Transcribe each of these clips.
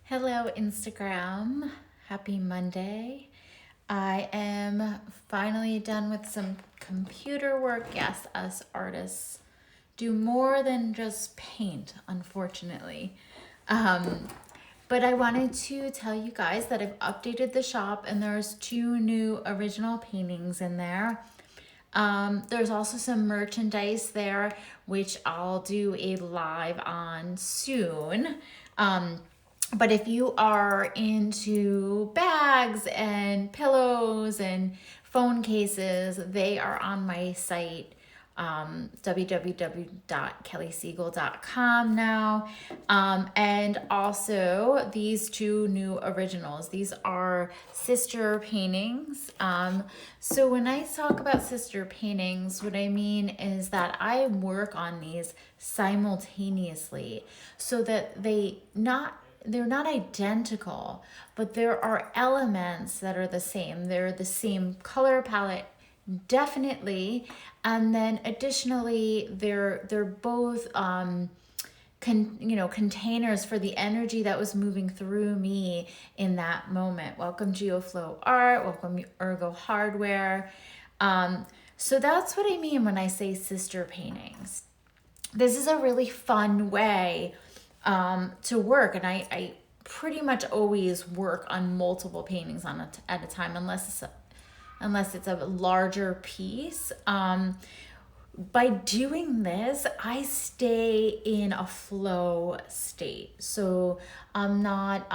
Hello, Instagram. Happy Monday. I am finally done with some computer work. Yes, us artists do more than just paint, unfortunately. Um, but I wanted to tell you guys that I've updated the shop and there's two new original paintings in there. There's also some merchandise there, which I'll do a live on soon. Um, but if you are into bags and pillows and phone cases, they are on my site, www.kellysiegel.com now. And also these two new originals. These are sister paintings. So when I talk about sister paintings, what I mean is that I work on these simultaneously so that they're not identical, but there are elements that are the same. They're the same color palette, definitely, and then additionally, they're both containers for the energy that was moving through me in that moment. Welcome GeoFlow Art, welcome Ergo Hardware. So that's what I mean when I say sister paintings. This is a really fun way to work, and I pretty much always work on multiple paintings at a time, unless it's a larger piece. By doing this, I stay in a flow state. So I'm not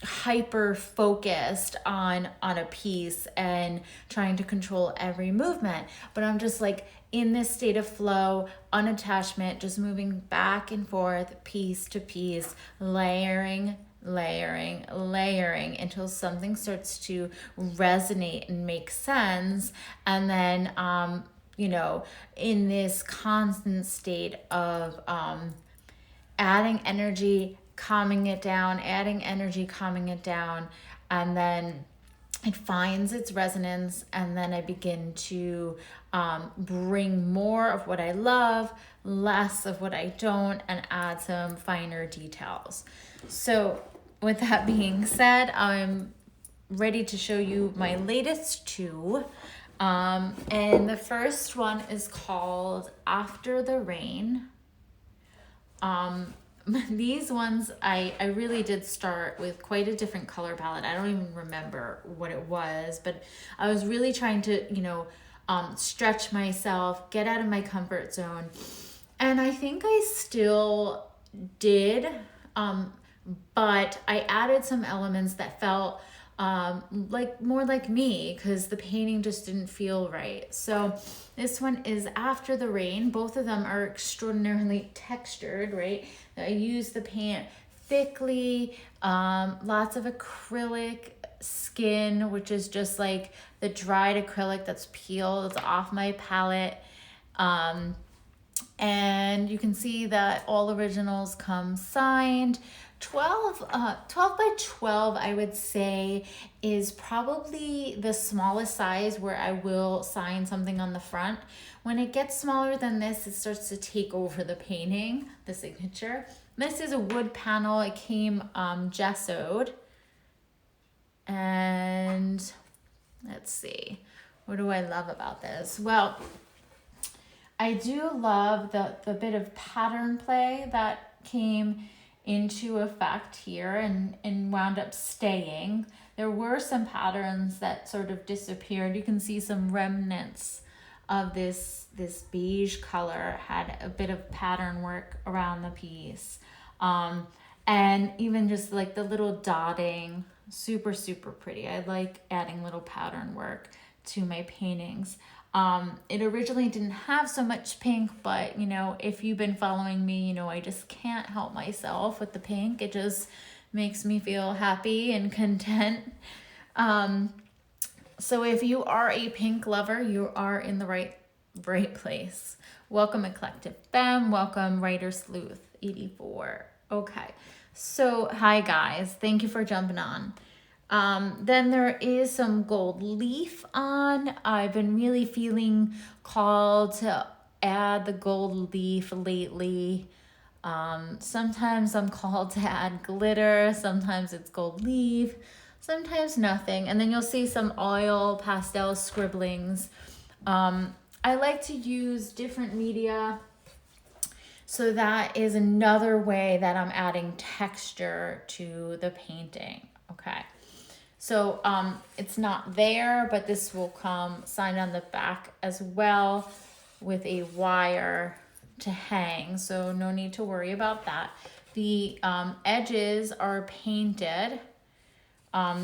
hyper focused on a piece and trying to control every movement, but I'm just like in this state of flow, unattachment, just moving back and forth, piece to piece, layering until something starts to resonate and make sense. And then in this constant state of adding energy, calming it down, adding energy, calming it down, and then it finds its resonance, and then I begin to bring more of what I love, less of what I don't, and add some finer details. So with that being said, I'm ready to show you my latest two. And the first one is called After the Rain. These ones, I really did start with quite a different color palette. I don't even remember what it was, but I was really trying to, stretch myself, get out of my comfort zone. And I think I still did, but I added some elements that felt like more like me, because the painting just didn't feel right. So this one is After the Rain. Both of them are extraordinarily textured, right? I use the paint thickly, lots of acrylic skin, which is just like the dried acrylic that's peeled off my palette. And you can see that all originals come signed. 12 by 12, I would say, is probably the smallest size where I will sign something on the front. When it gets smaller than this, it starts to take over the painting, the signature. This is a wood panel. It came gessoed. And let's see, what do I love about this? Well, I do love the bit of pattern play that came into effect here and wound up staying. There were some patterns that sort of disappeared. You can see some remnants of this beige color had a bit of pattern work around the piece. And even just like the little dotting, super, super pretty. I like adding little pattern work to my paintings. It originally didn't have so much pink, but if you've been following me, I just can't help myself with the pink. It just makes me feel happy and content. So if you are a pink lover, you are in the right place. Welcome Eclectic Femme, welcome Writer Sleuth 84. Okay, so hi guys, thank you for jumping on. Then there is some gold leaf on. I've been really feeling called to add the gold leaf lately. Sometimes I'm called to add glitter, sometimes it's gold leaf, sometimes nothing. And then you'll see some oil pastel scribblings. I like to use different media. So that is another way that I'm adding texture to the painting. Okay. So it's not there, but this will come signed on the back as well with a wire to hang. So no need to worry about that. The edges are painted.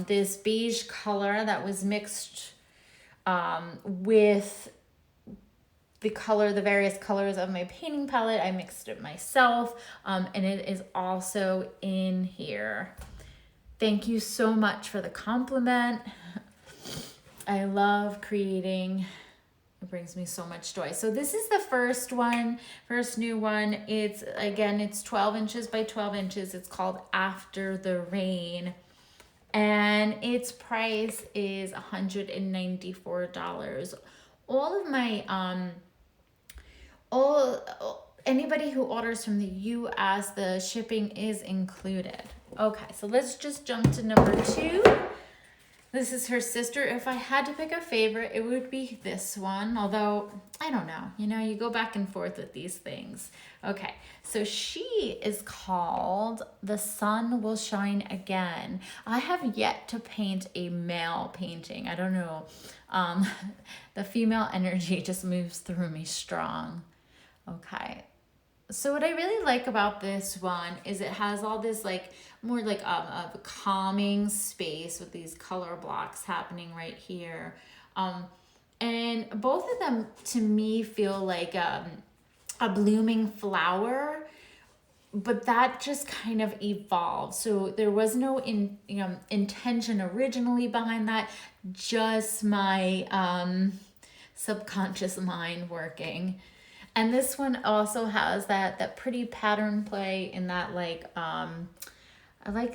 This beige color that was mixed with the various colors of my painting palette. I mixed it myself, and it is also in here. Thank you so much for the compliment. I love creating. It brings me so much joy. So this is the first new one. It's 12 inches by 12 inches. It's called After the Rain. And its price is $194. All of my, anybody who orders from the US, the shipping is included. Okay, so let's just jump to number 2. This is her sister. If I had to pick a favorite, it would be this one. Although, I don't know. You go back and forth with these things. Okay, so she is called The Sun Will Shine Again. I have yet to paint a male painting. I don't know. The female energy just moves through me strong. Okay. So what I really like about this one is it has all this more a calming space with these color blocks happening right here. And both of them to me feel like a blooming flower, but that just kind of evolved. So there was no intention originally behind that, just my subconscious mind working. And this one also has that pretty pattern play in that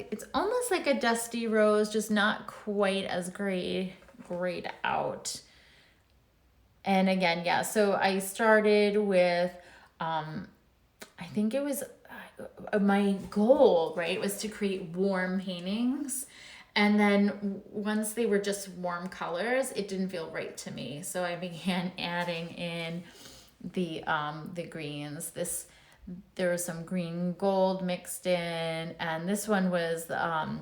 it's almost like a dusty rose, just not quite as grayed out. And again, yeah, so I started with, I think it was my goal, right, was to create warm paintings. And then once they were just warm colors, it didn't feel right to me. So I began adding in the greens. There was some green gold mixed in, and this one was a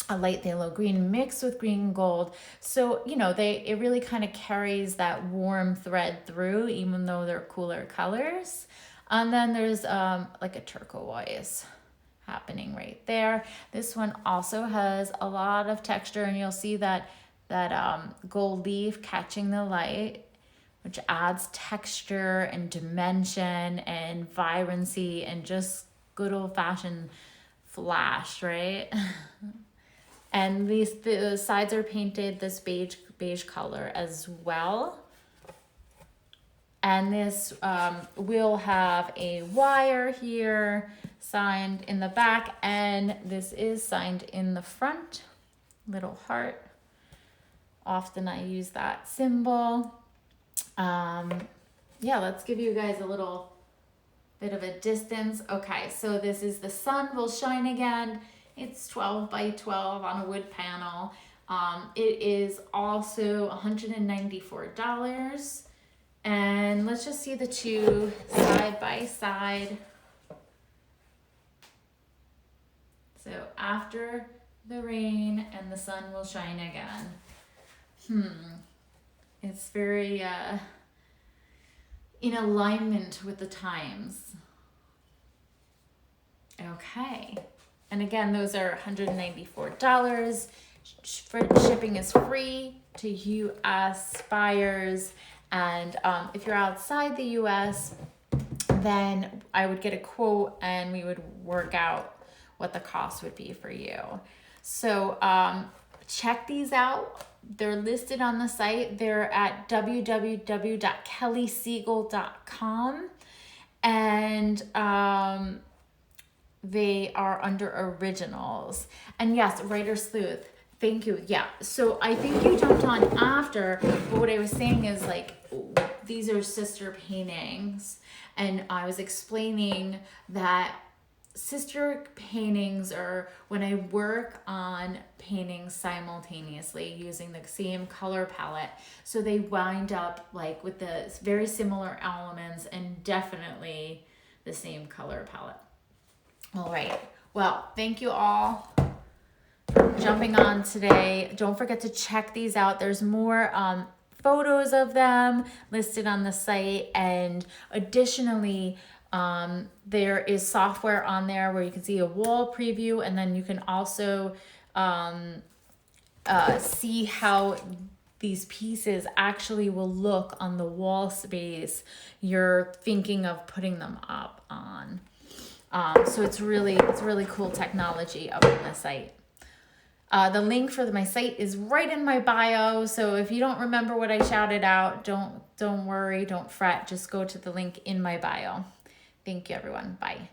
light yellow green mixed with green gold. So it really kind of carries that warm thread through, even though they're cooler colors. And then there's like a turquoise happening right there. This one also has a lot of texture, and you'll see that gold leaf catching the light, which adds texture and dimension and vibrancy and just good old-fashioned flash, right? And the sides are painted this beige color as well. And this will have a wire here signed in the back, and this is signed in the front, little heart. Often I use that symbol. Let's give you guys a little bit of a distance. Okay, so this is The Sun Will Shine Again. It's 12 by 12 on a wood panel. It is also $194. And let's just see the two side by side. So After the Rain and The Sun Will Shine Again. It's very in alignment with the times. Okay. And again, those are $194. Shipping is free to US buyers. And if you're outside the US, then I would get a quote and we would work out what the cost would be for you. So check these out. They're listed on the site. They're at www.kellysiegel.com, and they are under originals. And yes, Writer Sleuth, thank you. Yeah, so I think you jumped on after, but what I was saying is these are sister paintings, and I was explaining that sister paintings, or when I work on paintings simultaneously using the same color palette, so they wind up like with the very similar elements and definitely the same color palette. All right. Well, thank you all for jumping on today. Don't forget to check these out. There's more photos of them listed on the site, and additionally, there is software on there where you can see a wall preview, and then you can also see how these pieces actually will look on the wall space you're thinking of putting them up on. So it's really cool technology up on the site. The link for my site is right in my bio. So if you don't remember what I shouted out, don't worry, don't fret. Just go to the link in my bio. Thank you, everyone. Bye.